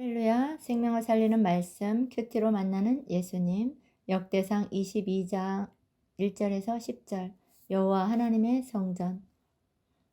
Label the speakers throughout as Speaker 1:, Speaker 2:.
Speaker 1: 할렐루야, 생명을 살리는 말씀, 큐티로 만나는 예수님. 역대상 22장 1절에서 10절. 여호와 하나님의 성전.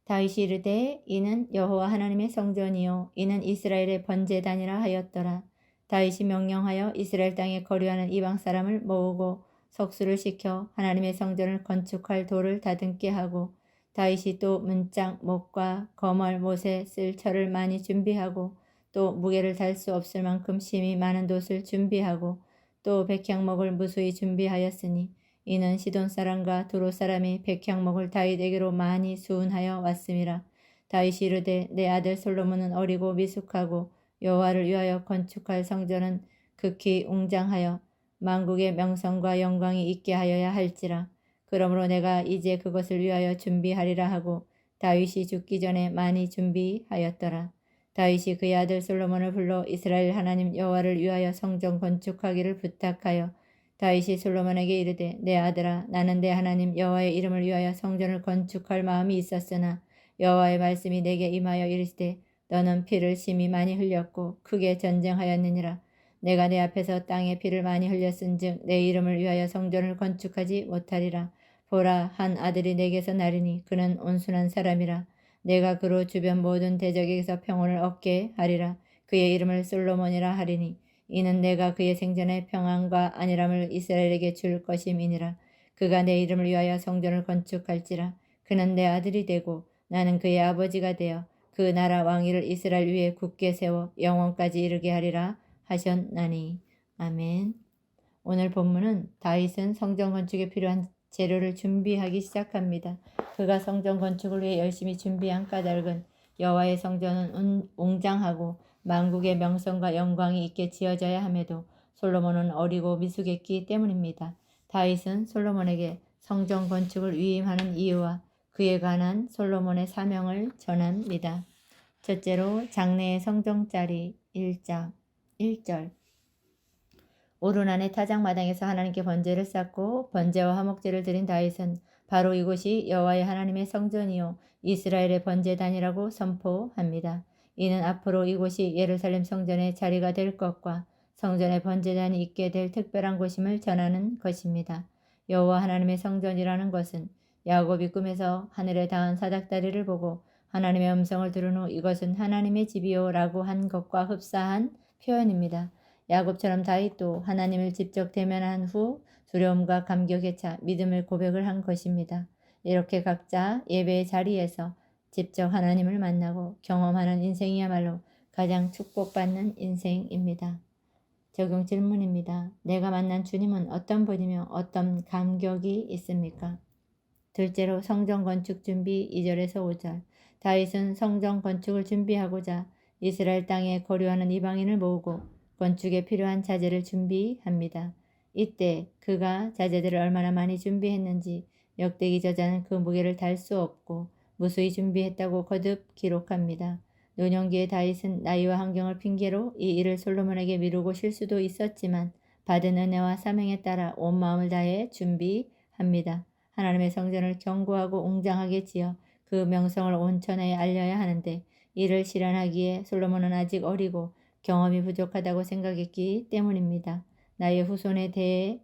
Speaker 1: 다윗이 이르되 이는 여호와 하나님의 성전이요 이는 이스라엘의 번제단이라 하였더라. 다윗이 명령하여 이스라엘 땅에 거류하는 이방 사람을 모으고 석수를 시켜 하나님의 성전을 건축할 돌을 다듬게 하고, 다윗이 또 문짝 못과 거멀 못에 쓸 철을 많이 준비하고, 또 무게를 달 수 없을 만큼 심이 많은 돛을 준비하고, 또 백향목을 무수히 준비하였으니 이는 시돈 사람과 두로 사람이 백향목을 다윗에게로 많이 수운하여 왔음이라. 다윗이 이르되 내 아들 솔로몬은 어리고 미숙하고 여호와를 위하여 건축할 성전은 극히 웅장하여 만국의 명성과 영광이 있게 하여야 할지라. 그러므로 내가 이제 그것을 위하여 준비하리라 하고 다윗이 죽기 전에 많이 준비하였더라. 다윗이 그의 아들 솔로몬을 불러 이스라엘 하나님 여호와를 위하여 성전 건축하기를 부탁하여, 다윗이 솔로몬에게 이르되 내 아들아, 나는 내 하나님 여호와의 이름을 위하여 성전을 건축할 마음이 있었으나 여호와의 말씀이 내게 임하여 이르시되 너는 피를 심히 많이 흘렸고 크게 전쟁하였느니라. 내가 내 앞에서 땅에 피를 많이 흘렸은즉 내 이름을 위하여 성전을 건축하지 못하리라. 보라, 한 아들이 내게서 나리니 그는 온순한 사람이라. 내가 그로 주변 모든 대적에게서 평온을 얻게 하리라. 그의 이름을 솔로몬이라 하리니 이는 내가 그의 생전에 평안과 안일함을 이스라엘에게 줄 것임이니라. 그가 내 이름을 위하여 성전을 건축할지라. 그는 내 아들이 되고 나는 그의 아버지가 되어 그 나라 왕위를 이스라엘 위에 굳게 세워 영원까지 이르게 하리라 하셨나니. 아멘. 오늘 본문은 다윗은 성전 건축에 필요한 재료를 준비하기 시작합니다. 그가 성전 건축을 위해 열심히 준비한 까닭은 여호와의 성전은 웅장하고 만국의 명성과 영광이 있게 지어져야 함에도 솔로몬은 어리고 미숙했기 때문입니다. 다윗은 솔로몬에게 성전 건축을 위임하는 이유와 그에 관한 솔로몬의 사명을 전합니다. 첫째로 장래의 성전짜리 1장 1절. 오르난의 타작마당에서 하나님께 번제를 쌓고 번제와 화목제를 드린 다윗은 바로 이곳이 여호와의 하나님의 성전이요 이스라엘의 번제단이라고 선포합니다. 이는 앞으로 이곳이 예루살렘 성전의 자리가 될 것과 성전의 번제단이 있게 될 특별한 곳임을 전하는 것입니다. 여호와 하나님의 성전이라는 것은 야곱이 꿈에서 하늘에 닿은 사닥다리를 보고 하나님의 음성을 들은 후 이것은 하나님의 집이요 라고 한 것과 흡사한 표현입니다. 야곱처럼 다윗도 하나님을 직접 대면한 후 두려움과 감격에 차 믿음을 고백을 한 것입니다. 이렇게 각자 예배의 자리에서 직접 하나님을 만나고 경험하는 인생이야말로 가장 축복받는 인생입니다. 적용 질문입니다. 내가 만난 주님은 어떤 분이며 어떤 감격이 있습니까? 둘째로 성전 건축 준비 2절에서 5절. 다윗은 성전 건축을 준비하고자 이스라엘 땅에 거류하는 이방인을 모으고 건축에 필요한 자재를 준비합니다. 이때 그가 자재들을 얼마나 많이 준비했는지 역대기 저자는 그 무게를 달 수 없고 무수히 준비했다고 거듭 기록합니다. 노년기의 다윗은 나이와 환경을 핑계로 이 일을 솔로몬에게 미루고 쉴 수도 있었지만 받은 은혜와 사명에 따라 온 마음을 다해 준비합니다. 하나님의 성전을 견고하고 웅장하게 지어 그 명성을 온 천하에 알려야 하는데 이를 실현하기에 솔로몬은 아직 어리고 경험이 부족하다고 생각했기 때문입니다. 나의 후손에 대해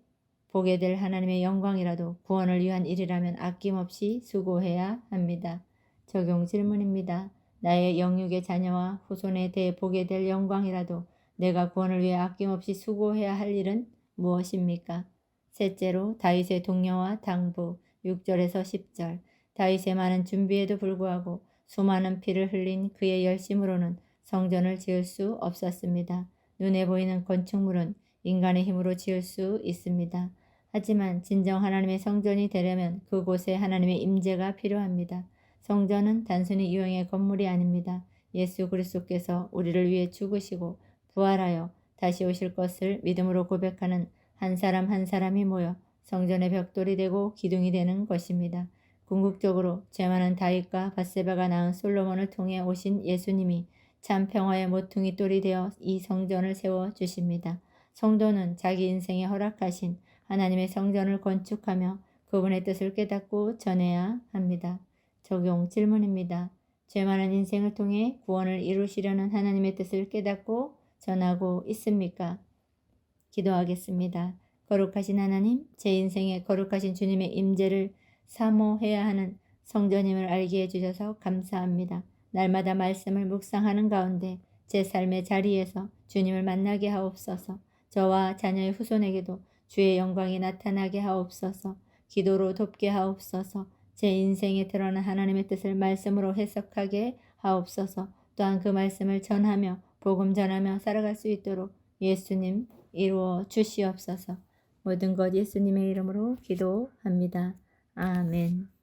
Speaker 1: 보게 될 하나님의 영광이라도 구원을 위한 일이라면 아낌없이 수고해야 합니다. 적용 질문입니다. 나의 영육의 자녀와 후손에 대해 보게 될 영광이라도 내가 구원을 위해 아낌없이 수고해야 할 일은 무엇입니까? 셋째로 다윗의 동료와 당부 6절에서 10절. 다윗의 많은 준비에도 불구하고 수많은 피를 흘린 그의 열심으로는 성전을 지을 수 없었습니다. 눈에 보이는 건축물은 인간의 힘으로 지을 수 있습니다. 하지만 진정 하나님의 성전이 되려면 그곳에 하나님의 임재가 필요합니다. 성전은 단순히 유형의 건물이 아닙니다. 예수 그리스도께서 우리를 위해 죽으시고 부활하여 다시 오실 것을 믿음으로 고백하는 한 사람 한 사람이 모여 성전의 벽돌이 되고 기둥이 되는 것입니다. 궁극적으로 죄 많은 다윗과 밧세바가 낳은 솔로몬을 통해 오신 예수님이 참 평화의 모퉁이 돌이 되어 이 성전을 세워주십니다. 성도는 자기 인생에 허락하신 하나님의 성전을 건축하며 그분의 뜻을 깨닫고 전해야 합니다. 적용 질문입니다. 죄 많은 인생을 통해 구원을 이루시려는 하나님의 뜻을 깨닫고 전하고 있습니까? 기도하겠습니다. 거룩하신 하나님, 제 인생에 거룩하신 주님의 임재를 사모해야 하는 성전임을 알게 해주셔서 감사합니다. 날마다 말씀을 묵상하는 가운데 제 삶의 자리에서 주님을 만나게 하옵소서. 저와 자녀의 후손에게도 주의 영광이 나타나게 하옵소서. 기도로 돕게 하옵소서. 제 인생에 드러난 하나님의 뜻을 말씀으로 해석하게 하옵소서. 또한 그 말씀을 전하며 복음 전하며 살아갈 수 있도록 예수님 이루어 주시옵소서. 모든 것 예수님의 이름으로 기도합니다. 아멘.